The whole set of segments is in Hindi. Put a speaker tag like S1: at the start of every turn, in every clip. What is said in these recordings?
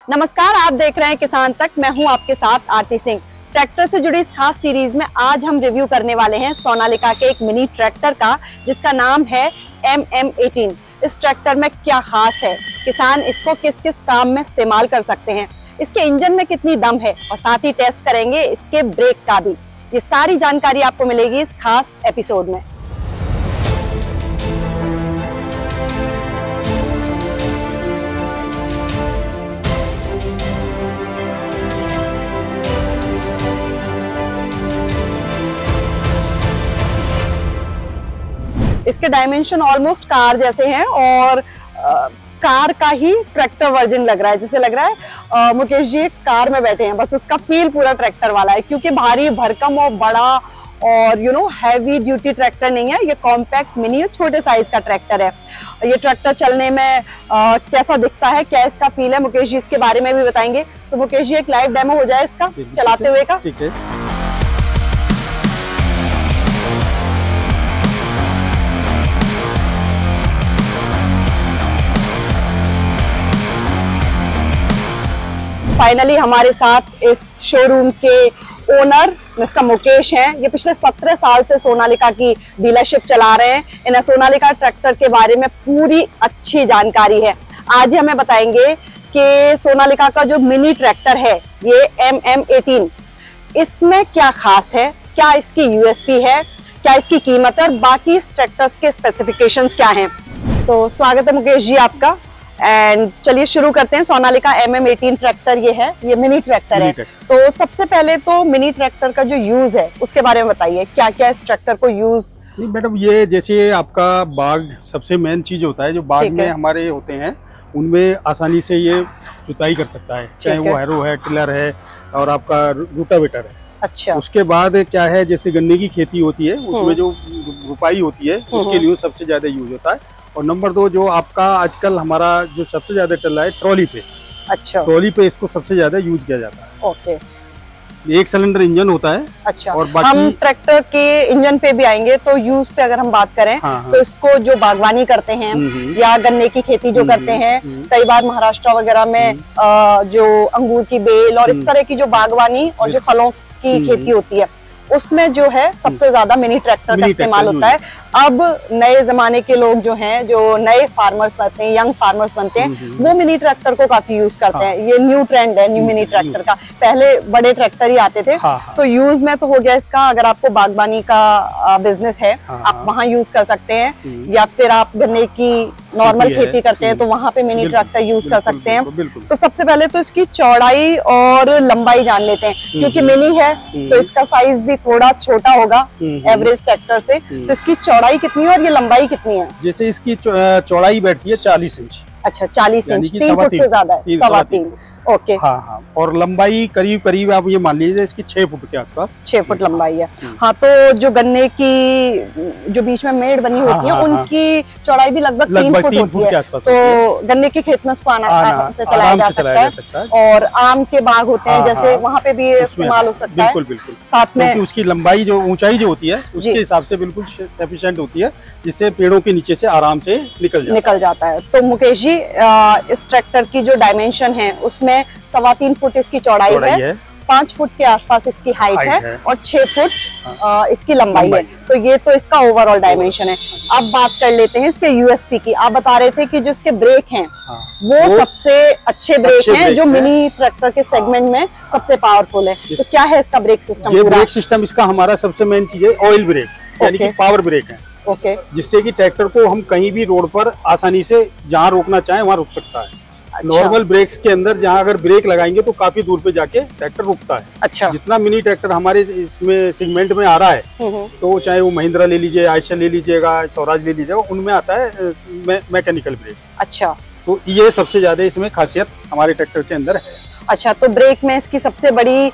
S1: नमस्कार, आप देख रहे हैं किसान तक। मैं हूं आपके साथ आरती सिंह। ट्रैक्टर से जुड़ी इस खास सीरीज में आज हम रिव्यू करने वाले हैं सोनालिका के एक मिनी ट्रैक्टर का, जिसका नाम है MM18। इस ट्रैक्टर में क्या खास है, किसान इसको किस किस काम में इस्तेमाल कर सकते हैं, इसके इंजन में कितनी दम है और साथ ही टेस्ट करेंगे इसके ब्रेक का भी। ये सारी जानकारी आपको मिलेगी इस खास एपिसोड में। इसके डायमेंशन ऑलमोस्ट कार जैसे हैं और कार का ही ट्रैक्टर वर्जन लग रहा है। जैसे लग रहा है मुकेश जी एक कार में बैठे हैं, बस उसका फील पूरा ट्रैक्टर वाला है, क्योंकि भारी भरकम और बड़ा और हैवी ड्यूटी ट्रैक्टर नहीं है। ये कॉम्पैक्ट मिनी छोटे साइज का ट्रैक्टर है। ये ट्रैक्टर चलने में कैसा दिखता है, क्या इसका फील है, मुकेश जी इसके बारे में भी बताएंगे। तो मुकेश जी एक लाइव डेमो हो जाए इसका चलाते हुए का।
S2: ठीक है।
S1: फाइनली हमारे साथ इस शोरूम के ओनर मिस्टर मुकेश हैं। ये पिछले 17 साल से सोनालिका की डीलरशिप चला रहे हैं। इन्हें सोनालिका ट्रैक्टर के बारे में पूरी अच्छी जानकारी है। आज ही हमें बताएंगे कि सोनालिका का जो मिनी ट्रैक्टर है ये MM18, इसमें क्या खास है, क्या इसकी USP है, क्या इसकी कीमत है और बाकी इस ट्रैक्टर के स्पेसिफिकेशंस क्या हैं। तो स्वागत है मुकेश जी आपका। एंड चलिए शुरू करते हैं। सोनालिका MM18 ट्रैक्टर ये मिनी ट्रैक्टर है। तो सबसे पहले तो मिनी ट्रैक्टर का जो यूज है उसके बारे में बताइए, क्या क्या इस ट्रैक्टर को यूज।
S2: नहीं मैडम, ये जैसे आपका बाग सबसे मेन चीज होता है, जो बाग में हमारे होते हैं उनमें आसानी से ये जुताई कर सकता है, चाहे वो हैरो है, टिलर है और आपका रोटावेटर है।
S1: अच्छा।
S2: उसके बाद क्या है, जैसे गन्ने की खेती होती है उसमें जो रुपाई होती है उसके लिए सबसे ज्यादा यूज होता है। और नंबर 2 जो आपका आजकल हमारा जो सबसे ज्यादा चल रहा है ट्रॉली पे।
S1: अच्छा।
S2: ट्रॉली पे इसको सबसे ज्यादा यूज किया जाता है।
S1: ओके।
S2: एक सिलेंडर इंजन होता है।
S1: अच्छा।
S2: और बाकी
S1: हम ट्रैक्टर के इंजन पे भी आएंगे। तो यूज पे अगर हम बात करें तो इसको जो बागवानी करते हैं या गन्ने की खेती जो करते हैं, कई बार महाराष्ट्र वगैरह में जो अंगूर की बेल और इस तरह की जो बागवानी और जो फलों की खेती होती है उसमें जो है सबसे ज्यादा मिनी ट्रैक्टर का इस्तेमाल होता है। अब नए जमाने के लोग जो हैं, जो नए फार्मर्स बनते हैं, यंग फार्मर्स बनते हैं, वो मिनी ट्रैक्टर को काफी यूज करते हैं। ये न्यू ट्रेंड है, न्यू मिनी ट्रैक्टर का। पहले बड़े ट्रैक्टर ही आते थे। तो यूज में तो हो गया इसका। अगर आपको बागवानी का बिजनेस है आप वहाँ यूज कर सकते हैं, या फिर आप गन्ने की नॉर्मल खेती करते हैं तो वहाँ पे मिनी ट्रैक्टर यूज कर सकते हैं। तो सबसे पहले तो इसकी चौड़ाई और लंबाई जान लेते हैं, क्योंकि मिनी है तो इसका साइज भी थोड़ा छोटा होगा एवरेज ट्रैक्टर से। तो इसकी चौड़ाई कितनी है और ये लंबाई कितनी है?
S2: जैसे इसकी चौड़ाई बैठती है 40 इंच।
S1: अच्छा, 40 इंच, 3 फुट से ज्यादा है, 3.25। ओके।
S2: हाँ। और लंबाई करीब करीब आप ये मान लीजिए इसकी 6 फुट के आसपास,
S1: 6 फुट लंबाई है। हाँ, तो जो गन्ने की जो बीच में मेड़ बनी होती है उनकी चौड़ाई भी लगभग 3 फुट होती है। तो गन्ने के खेत में उसको आराम से चलाया जा सकता है। और आम के बाग होते हैं जैसे, वहाँ पे भी इस्तेमाल हो सकता है।
S2: बिल्कुल।
S1: साथ में
S2: उसकी लंबाई जो ऊंचाई जो होती है उसके हिसाब से बिल्कुल सफिशिएंट होती है, जिससे पेड़ों के नीचे से आराम से निकल जाता है।
S1: तो मुकेश जी इस ट्रैक्टर की जो डायमेंशन है उसमें 3.25 फुट इसकी चौड़ाई है, 5 फुट के आसपास इसकी हाइट है और 6 फुट इसकी लंबाई है। तो ये तो इसका ओवरऑल डायमेंशन है। अब बात कर लेते हैं इसके USP की। आप बता रहे थे कि जो इसके ब्रेक हैं वो सबसे अच्छे ब्रेक हैं, जो मिनी ट्रैक्टर के सेगमेंट में सबसे पावरफुल है। तो क्या है इसका ब्रेक सिस्टम?
S2: ये ब्रेक सिस्टम इसका हमारा सबसे मेन चीज है ऑयल ब्रेक, यानी कि पावर ब्रेक है।
S1: ओके।
S2: जिससे कि ट्रैक्टर को हम कहीं भी रोड पर आसानी से जहाँ रोकना चाहे वहाँ रुक सकता है। नॉर्मल ब्रेक्स के अंदर जहाँ अगर ब्रेक लगाएंगे तो काफी दूर पे जाके ट्रैक्टर रुकता है।
S1: अच्छा।
S2: जितना मिनी ट्रैक्टर हमारे इसमें सेगमेंट में आ रहा है, तो चाहे वो महिंद्रा ले लीजिए, आयशर ले लीजिएगा, स्वराज ले लीजिएगा, उनमें आता है मैकेनिकल ब्रेक।
S1: अच्छा।
S2: तो ये सबसे ज्यादा इसमें खासियत हमारे ट्रैक्टर के अंदर है।
S1: अच्छा, तो ब्रेक में इसकी सबसे बड़ी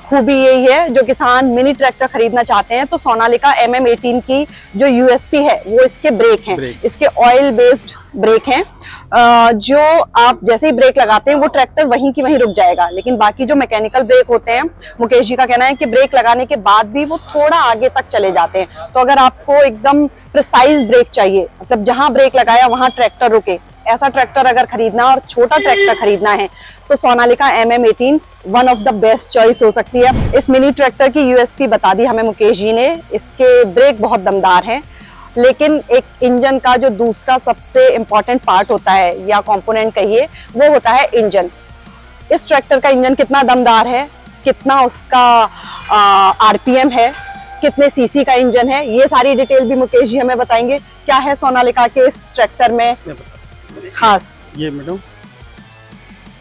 S1: खूबी यही है, जो किसान मिनी ट्रैक्टर खरीदना चाहते हैं तो सोनालिका MM18 की जो USP है वो इसके ब्रेक हैं। इसके ऑयल बेस्ड ब्रेक हैं। जो आप जैसे ही ब्रेक लगाते हैं वो ट्रैक्टर वहीं की वहीं रुक जाएगा, लेकिन बाकी जो मैकेनिकल ब्रेक होते हैं, मुकेश जी का कहना है कि ब्रेक लगाने के बाद भी वो थोड़ा आगे तक चले जाते हैं। तो अगर आपको एकदम प्रिसाइज ब्रेक चाहिए, मतलब जहां ब्रेक लगाया वहां ट्रैक्टर रुके, ऐसा ट्रैक्टर अगर खरीदना और छोटा ट्रैक्टर खरीदना है तो Sonalika MM18 one of the best choice हो सकती है। इस मिनी ट्रैक्टर की यूएसपी बता दी हमें मुकेश जी ने। इसके ब्रेक बहुत दमदार हैं, लेकिन एक इंजन का जो दूसरा सबसे इम्पोर्टेंट पार्ट होता है या कंपोनेंट कहिए, वो होता है इंजन। इस ट्रैक्टर का इंजन कितना दमदार है, कितना उसका आरपीएम है, कितने सीसी का इंजन है, ये सारी डिटेल भी मुकेश जी हमें बताएंगे। क्या है सोनालिका के इस ट्रैक्टर में खास?
S2: ये मैडम,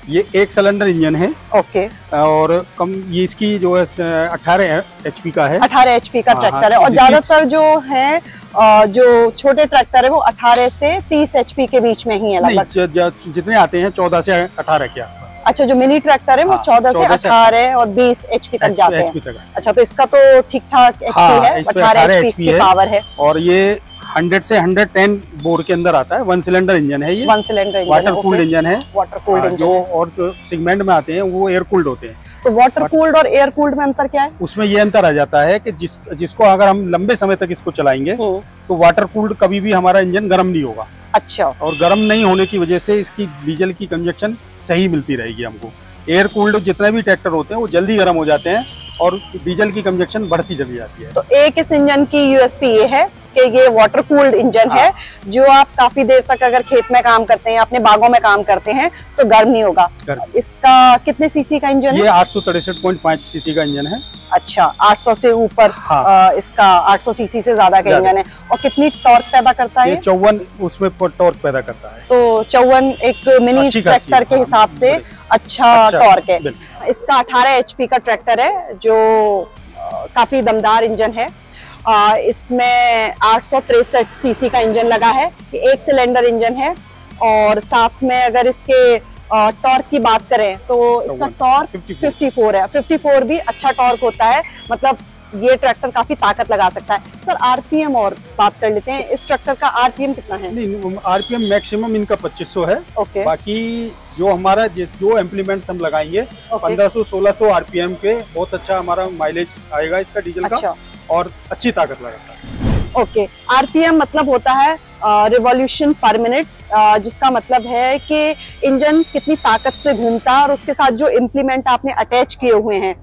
S2: ये 1 सिलेंडर इंजन है।
S1: ओके।
S2: और कम ये इसकी जो है 18 HP का है।
S1: 18 HP का ट्रैक्टर है। और ज्यादातर जो है जो छोटे ट्रैक्टर है वो 18 से 30 HP के बीच में ही है लगभग।
S2: जितने आते हैं 14 से 18 के आसपास।
S1: अच्छा, जो मिनी ट्रैक्टर है वो 14 से 18 और 20 HP तक जाते हैं। अच्छा, तो इसका तो ठीक ठाक HP है, 18 HP की पावर है।
S2: और ये 100 से 110 बोर के अंदर आता है। 1 सिलेंडर इंजन है ये।
S1: 1 cylinder engine,
S2: water cooled engine है।
S1: वाटर कूल्ड इंजन
S2: जो और सेगमेंट में आते हैं वो एयर कूल्ड होते हैं।
S1: तो वाटर कूल्ड और एयर कूल्ड में अंतर क्या है?
S2: उसमें ये अंतर आ जाता है कि जिसको अगर हम लंबे समय तक इसको चलाएंगे तो वाटर कूल्ड कभी भी हमारा इंजन गर्म नहीं होगा।
S1: अच्छा।
S2: और गर्म नहीं होने की वजह से इसकी डीजल की कंजक्शन सही मिलती रहेगी हमको। एयर कूल्ड जितने भी ट्रैक्टर होते हैं वो जल्दी गर्म हो जाते हैं और डीजल की कंजक्शन बढ़ती चली जाती है।
S1: तो एक इस इंजन की यूएसपी ये है कि ये वाटर कूल्ड इंजन है, जो आप काफी देर तक अगर खेत में काम करते हैं, अपने बागों में काम करते हैं तो गर्म नहीं होगा। इसका कितने सीसी का इंजन है? ये
S2: 863.5 सीसी का इंजन है।
S1: अच्छा, 800 से ऊपर। हाँ। इसका 800 सीसी से ज्यादा का इंजन है। और कितनी टॉर्क पैदा करता है?
S2: 54 उसमें टॉर्क पैदा करता है।
S1: तो 54 एक मिनी ट्रैक्टर के हिसाब से अच्छा टॉर्क है। इसका 18 HP का ट्रैक्टर है, जो काफी दमदार इंजन है। इसमें 863 सीसी का इंजन लगा है। ये 1 सिलेंडर इंजन है। और साथ में अगर इसके टॉर्क की बात करें तो इसका टॉर्क 54 है। 54 भी अच्छा टॉर्क होता है, मतलब ये ट्रैक्टर काफी ताकत लगा सकता है। सर, आरपीएम और बात कर लेते हैं। इस ट्रैक्टर का आरपीएम कितना है?
S2: नहीं, आरपीएम मैक्सिमम इनका 2500 है।
S1: ओके।
S2: बाकी जो हमारा जो इम्प्लीमेंट्स हम लगाएंगे 1500-1600 आरपीएम पे बहुत अच्छा हमारा माइलेज आएगा इसका डीजल का, और अच्छी ताकत लगाता है।
S1: ओके। आरपीएम मतलब होता है रिवॉल्यूशन पर मिनट, जिसका मतलब है कि इंजन कितनी ताकत से घूमता है और उसके साथ जो इम्प्लीमेंट आपने अटैच किए हुए हैं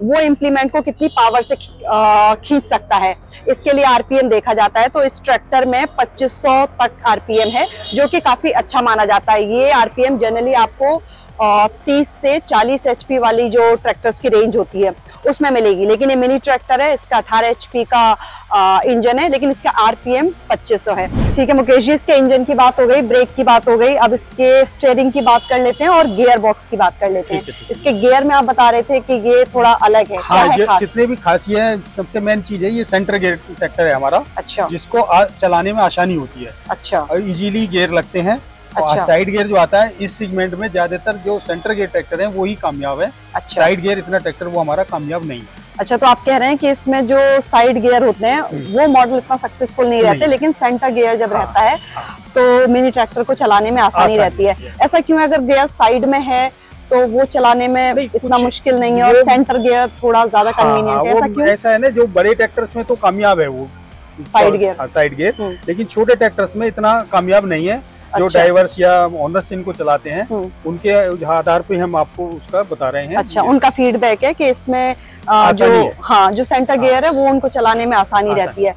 S1: वो इम्प्लीमेंट को कितनी पावर से खींच सकता है, इसके लिए आरपीएम देखा जाता है। तो इस ट्रैक्टर में 2500 तक आरपीएम है, जो कि काफी अच्छा माना जाता है। ये आरपीएम जनरली आपको 30 से 40 HP वाली जो ट्रैक्टर्स की रेंज होती है उसमें मिलेगी, लेकिन ये मिनी ट्रैक्टर है, इसका 18 HP का इंजन है, लेकिन इसका आरपीएम 2500 है। ठीक है मुकेश जी, इसके इंजन की बात हो गई, ब्रेक की बात हो गई, अब इसके स्टीयरिंग की बात कर लेते हैं और गियर बॉक्स की बात कर लेते हैं। इसके गियर में आप बता रहे थे कि ये थोड़ा अलग है।
S2: हाँ, जितने भी खासियत है, सबसे मेन चीज है ये सेंटर गियर ट्रैक्टर है हमारा।
S1: अच्छा।
S2: जिसको चलाने में आसानी होती है।
S1: अच्छा।
S2: इजीली गियर लगते हैं। अच्छा। साइड गियर जो आता है इस सेगमेंट में ज्यादातर जो सेंटर गियर ट्रैक्टर है वो ही कामयाब है। अच्छा। साइड गियर इतना ट्रैक्टर वो हमारा कामयाब नहीं है।
S1: अच्छा, तो आप कह रहे हैं कि इसमें जो साइड गियर होते हैं वो मॉडल इतना सक्सेसफुल नहीं रहते, लेकिन सेंटर गियर जब रहता है तो मिनी ट्रैक्टर को चलाने में आसानी रहती है। ऐसा क्यों है? अगर गियर साइड में है तो वो चलाने में इतना मुश्किल नहीं है और सेंटर गियर थोड़ा ज्यादा कन्वीनियंट है। ऐसा क्यों?
S2: ऐसा है ना, जो बड़े ट्रैक्टर्स में तो कामयाब है वो साइड गियर, लेकिन छोटे ट्रैक्टर्स में इतना कामयाब नहीं है। जो ड्राइवर्स या ओनर्स इनको चलाते हैं उनके आधार पे हम आपको उसका बता रहे हैं।
S1: अच्छा, उनका फीडबैक है कि इसमें जो सेंटर गियर है वो उनको चलाने में आसानी रहती है।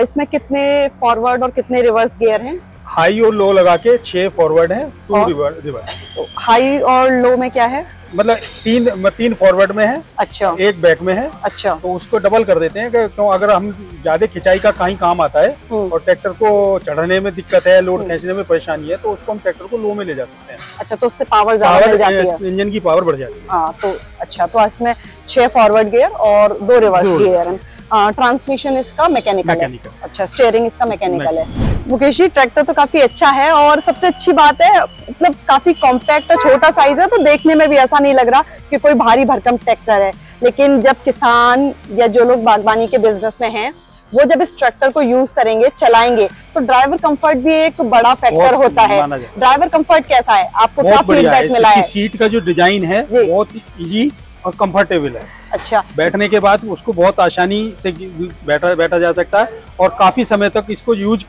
S1: इसमें कितने फॉरवर्ड और कितने रिवर्स गियर हैं?
S2: हाई और लो लगा के 6 फॉरवर्ड है, 2 रिवर्स।
S1: तो हाई और लो में क्या है?
S2: मतलब 3 फॉरवर्ड में है।
S1: अच्छा।
S2: 1 बैक में है।
S1: अच्छा।
S2: तो उसको डबल कर देते हैं कि क्यों, अगर हम ज्यादा खिंचाई का कहीं काम आता है और ट्रैक्टर को चढ़ने में दिक्कत है, लोड खींचने में परेशानी है, तो उसको हम ट्रैक्टर को लो में ले जा सकते हैं।
S1: अच्छा, तो उससे पावर ज्यादा बढ़ जाती है,
S2: इंजन की पावर बढ़ जाती है।
S1: हाँ, तो अच्छा, तो इसमें 6 फॉरवर्ड गियर और 2 रिवर्स गियर है। ट्रांसमिशन इसका मैकेनिकल है। अच्छा, स्टीयरिंग इसका मैकेनिकल है। मुकेश जी, ट्रैक्टर तो काफी अच्छा है और सबसे अच्छी बात है मतलब काफी कॉम्पैक्ट है, छोटा साइज है, तो देखने में भी ऐसा नहीं लग रहा कि कोई भारी भरकम ट्रैक्टर है। लेकिन जब किसान या जो लोग बागवानी के बिजनेस में हैं वो जब इस ट्रैक्टर को यूज करेंगे, चलाएंगे, तो ड्राइवर कंफर्ट भी एक बड़ा फैक्टर होता है। ड्राइवर कंफर्ट कैसा है? आपको क्या फीडबैक मिला है?
S2: सीट का जो डिजाइन है बहुत इजी और कंफर्टेबल है।
S1: अच्छा।
S2: बैठने के बाद उसको बहुत आसानी से बैठा जा सकता है और काफी समय तक इसको यूज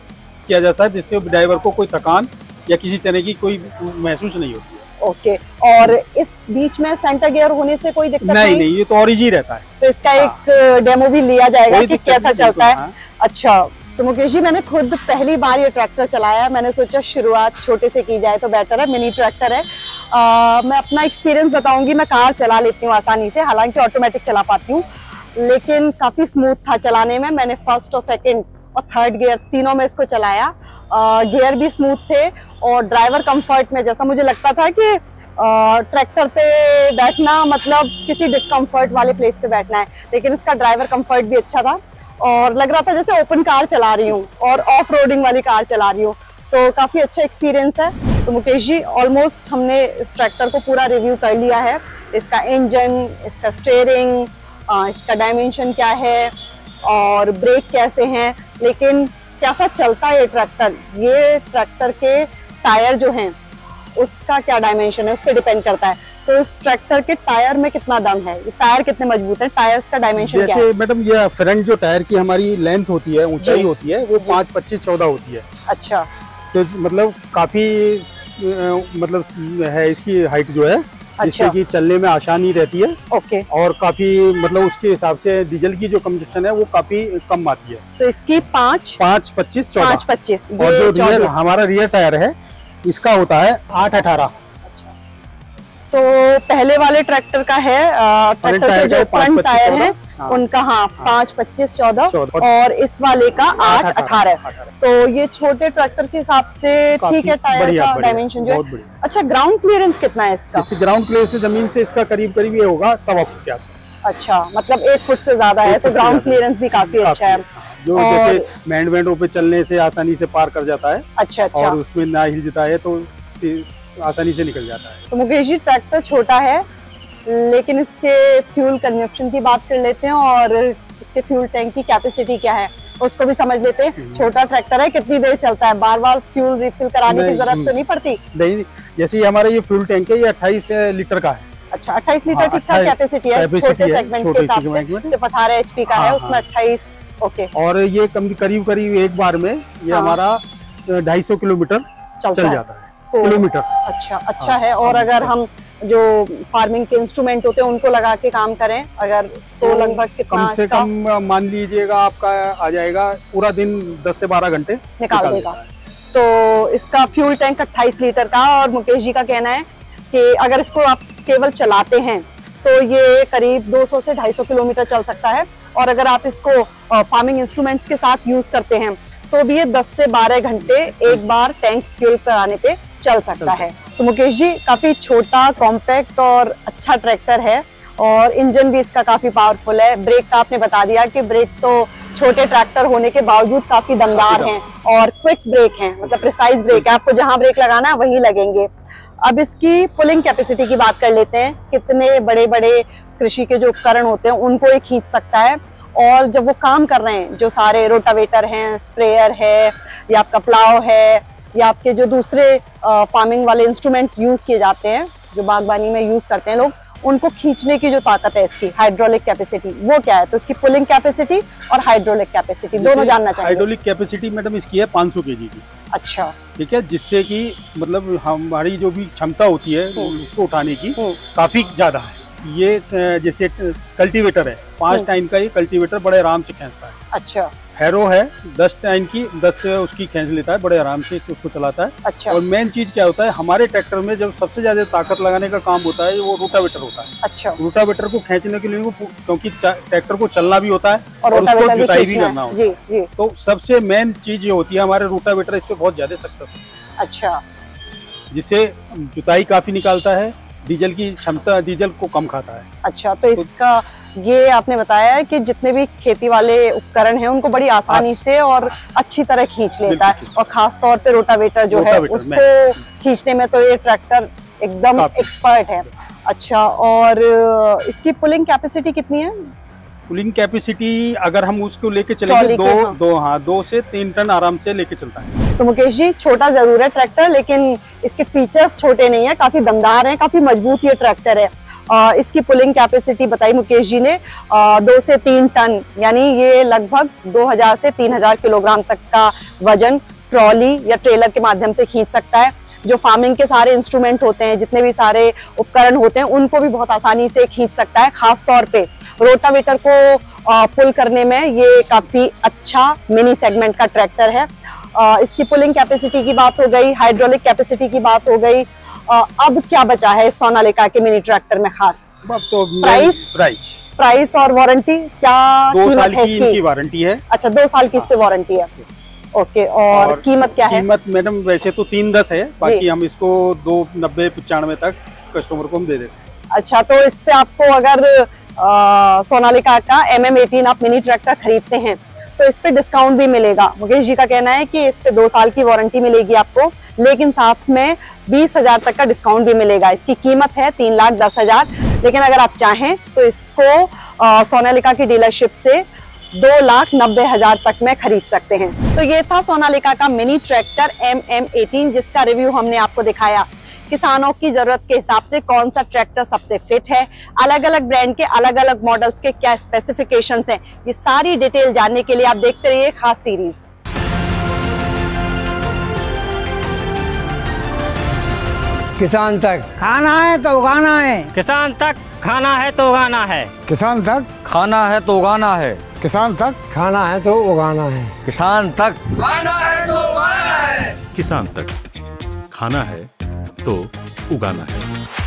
S2: किया जा सकता है, जिससे ड्राइवर को कोई थकान या किसी तरह की कोई महसूस नहीं होती है।
S1: ओके, और इस बीच में सेंटर गियर होने से कोई दिक्कत नहीं?
S2: नहीं, ये तो ओरिजिन रहता है।
S1: तो इसका एक डेमो भी लिया जाएगा कि कैसा चलता है। अच्छा, तो मुकेश जी मैंने खुद पहली बार ये ट्रैक्टर चलाया, मैंने सोचा शुरुआत छोटे से की जाए तो बेटर है, मिनी ट्रैक्टर है। मैं अपना एक्सपीरियंस बताऊंगी। मैं कार चला लेती हूँ आसानी से, हालांकि ऑटोमेटिक चला पाती हूँ, लेकिन काफी स्मूथ था चलाने में। मैंने फर्स्ट और सेकंड और थर्ड गियर तीनों में इसको चलाया। गियर भी स्मूथ थे और ड्राइवर कंफर्ट में जैसा मुझे लगता था कि ट्रैक्टर पे बैठना मतलब किसी डिस्कम्फर्ट वाले प्लेस पे बैठना है, लेकिन इसका ड्राइवर कंफर्ट भी अच्छा था और लग रहा था जैसे ओपन कार चला रही हूँ और ऑफ रोडिंग वाली कार चला रही हूँ। तो काफी अच्छा एक्सपीरियंस है। तो मुकेश जी ऑलमोस्ट हमने इस ट्रैक्टर को पूरा रिव्यू कर लिया है, इसका इंजन, इसका स्टीयरिंग, इसका डायमेंशन क्या है और ब्रेक कैसे हैं, लेकिन कैसा चलता है ये ट्रैक्टर, ये ट्रैक्टर के टायर जो हैं उसका क्या डायमेंशन है उस पर डिपेंड करता है। तो इस ट्रैक्टर के टायर में कितना दम है, ये टायर कितने मजबूत है, टायर्स का डायमेंशन क्या है?
S2: जैसे मैडम ये फ्रंट जो टायर की हमारी लेंथ होती है, ऊंचाई होती है, वो 5, 25, 14 होती है।
S1: अच्छा,
S2: तो मतलब काफी मतलब है इसकी हाइट जो है, जिससे कि चलने में आसानी रहती है।
S1: ओके,
S2: और काफी मतलब उसके हिसाब से डीजल की जो कंजप्शन है वो काफी कम आती है।
S1: तो इसकी 5,
S2: 25, 14,
S1: 25,
S2: और जो रियर हमारा रियर टायर है इसका होता है 8, 18।
S1: तो पहले वाले ट्रैक्टर का है, ट्रैक्टर के जो फ्रंट टायर है उनका 5, 25, 14 और इस वाले का 8, 18। तो ये छोटे ट्रैक्टर के हिसाब से ठीक है टायर का डायमेंशन जो है। अच्छा, ग्राउंड क्लियरेंस कितना है इसका?
S2: ग्राउंड क्लियरेंस जमीन से इसका करीब ये होगा 1.25 फुट के आसपास।
S1: अच्छा, मतलब 1 फुट से ज्यादा है, तो ग्राउंड क्लियरेंस भी काफी अच्छा है।
S2: जो जैसे मेंढरों पे चलने से आसानी से पार कर जाता है।
S1: अच्छा,
S2: और उसमें ना हिलता है तो आसानी से निकल जाता है।
S1: तो मुकेश जी ट्रैक्टर छोटा है, लेकिन इसके फ्यूल कंजप्शन की बात कर लेते हैं और इसके फ्यूल टैंक की कैपेसिटी क्या है उसको भी समझ लेते हैं। छोटा ट्रैक्टर है, कितनी देर चलता है, बार बार फ्यूल रिफिल कराने की जरूरत तो नहीं पड़ती?
S2: नहीं, जैसे हमारा ये फ्यूल टैंक है ये 28 लीटर का है।
S1: अच्छा, 28 लीटर ठीक ठाक कैपेसिटी है, छोटे सेगमेंट के हिसाब से सिर्फ 18 HP का है, उसमें 28। ओके,
S2: और ये करीब एक बार में ये हमारा 250 किलोमीटर चल जाता है।
S1: तो किलोमीटर अच्छा है। और अगर हम जो फार्मिंग के इंस्ट्रूमेंट होते हैं उनको लगा के काम करें अगर, तो लगभग कितना
S2: कम से कम मान लीजिएगा आपका आ जाएगा पूरा दिन 10 से 12 घंटे
S1: निकाल देगा। तो इसका फ्यूल टैंक 28 लीटर का, और मुकेश जी का कहना है कि अगर इसको आप केवल चलाते हैं तो ये करीब 200 से 250 किलोमीटर चल सकता है, और अगर आप इसको फार्मिंग इंस्ट्रूमेंट्स के साथ यूज करते हैं तो भी ये 10 से 12 घंटे एक बार टैंक फ्यूल कराने पे चल सकता है। तो मुकेश जी काफी छोटा, कॉम्पैक्ट और अच्छा ट्रैक्टर है, और इंजन भी इसका काफी पावरफुल है। ब्रेक का आपने बता दिया कि ब्रेक तो छोटे ट्रैक्टर होने के बावजूद काफी दमदार हैं और क्विक ब्रेक हैं, मतलब प्रिसाइज ब्रेक है, आपको जहां ब्रेक लगाना है वहीं लगेंगे। अब इसकी पुलिंग कैपेसिटी की बात कर लेते हैं, कितने बड़े बड़े कृषि के जो उपकरण होते हैं उनको ये खींच सकता है, और जब वो काम कर रहे हैं, जो सारे रोटावेटर हैं, स्प्रेयर है, या आपका प्लाव है, या आपके जो दूसरे फार्मिंग वाले इंस्ट्रूमेंट यूज किए जाते हैं जो बागवानी में यूज करते हैं लोग, उनको खींचने की जो ताकत है इसकी हाइड्रोलिक कैपेसिटी, वो क्या है? तो इसकी पुलिंग कैपेसिटी और हाइड्रोलिक कैपेसिटी दोनों जानना चाहिए।
S2: हाइड्रोलिक कैपेसिटी मैडम इसकी है 500 kg की।
S1: अच्छा, ठीक
S2: है, जिससे कि मतलब हमारी जो भी क्षमता होती है उसको उठाने की काफी ज्यादा है। ये जैसे कल्टीवेटर है, 5 टाइम का ये कल्टीवेटर बड़े आराम से खींचता है।
S1: अच्छा,
S2: हैरो है 10 टाइम की, 10 उसकी खींच लेता है, बड़े आराम से उसको चलाता है।
S1: अच्छा, और
S2: मेन चीज क्या होता है हमारे ट्रैक्टर में, जब सबसे ज्यादा ताकत लगाने का काम होता है वो रोटावेटर होता है।
S1: अच्छा,
S2: रोटावेटर को खींचने के लिए क्योंकि ट्रैक्टर को चलना भी होता है और उसको जुताई भी करना होता है। जी। तो सबसे मेन चीज ये होती है हमारे रोटावेटर इस पे बहुत ज्यादा सक्सेस है।
S1: अच्छा,
S2: जिससे जुताई काफी निकालता है, डीजल की क्षमता, डीजल को कम खाता है।
S1: अच्छा, तो इसका ये आपने बताया है कि जितने भी खेती वाले उपकरण हैं उनको बड़ी आसानी से और अच्छी तरह खींच लेता है, और खास तौर पे रोटावेटर जो है उसको खींचने में तो ये ट्रैक्टर एकदम एक्सपर्ट है। अच्छा, और इसकी पुलिंग कैपेसिटी कितनी है?
S2: पुलिंग कैपेसिटी अगर हम उसको लेके चलेंगे 2 से 3 टन आराम से लेके चलता है।
S1: तो मुकेश जी छोटा जरूर है ट्रैक्टर, लेकिन इसके फीचर्स छोटे नहीं है, काफी दमदार हैं, काफी मजबूत ये ट्रैक्टर है। इसकी पुलिंग कैपेसिटी बताई मुकेश जी ने 2 से 3 टन, यानी ये लगभग 2000 से 3000 किलोग्राम तक का वजन ट्रॉली या ट्रेलर के माध्यम से खींच सकता है। जो फार्मिंग के सारे इंस्ट्रूमेंट होते हैं, जितने भी सारे उपकरण होते हैं, उनको भी बहुत आसानी से खींच सकता है। खास तौर पे रोटावेटर को पुल करने में ये काफी अच्छा मिनी सेगमेंट का ट्रैक्टर है। इसकी पुलिंग कैपेसिटी की बात हो गई, हाइड्रोलिक कैपेसिटी की बात हो गई। अब क्या बचा है सोनालिका के मिनी ट्रैक्टर में खास?
S2: तो
S1: प्राइस और वारंटी क्या?
S2: 2 साल की इनकी वारंटी है।
S1: अच्छा, 2 साल की इस पे वारंटी है। ओके, और कीमत क्या है?
S2: कीमत मैडम वैसे तो 310 है, बाकी हम इसको 290-95 तक कस्टमर को हम दे देते।
S1: अच्छा, तो इस पे आपको अगर सोनालिका का MM18 आप मिनी ट्रैक्टर खरीदते हैं तो इस पे डिस्काउंट भी मिलेगा। मुकेश जी का कहना है कि इस पे 2 साल की वारंटी मिलेगी आपको, लेकिन साथ में 20,000 तक का डिस्काउंट भी मिलेगा। इसकी कीमत है 3,10,000, लेकिन अगर आप चाहें तो इसको सोनालिका की डीलरशिप से 2,90,000 तक में खरीद सकते हैं। तो ये था सोनालिका का मिनी ट्रैक्टर MM18, जिसका रिव्यू हमने आपको दिखाया। किसानों की जरूरत के हिसाब से कौन सा ट्रैक्टर सबसे फिट है, अलग अलग ब्रांड के अलग अलग मॉडल्स के क्या स्पेसिफिकेशंस हैं, ये सारी डिटेल जानने के लिए आप देखते रहिए खास सीरीज।
S3: किसान तक खाना है तो उगाना है,
S4: किसान तक खाना है तो उगाना है,
S3: किसान तक
S5: खाना है तो उगाना है,
S3: किसान तक खाना है तो उगाना है,
S5: किसान तक
S4: खाना है तो उगाना है,
S6: किसान तक खाना है तो उगाना है।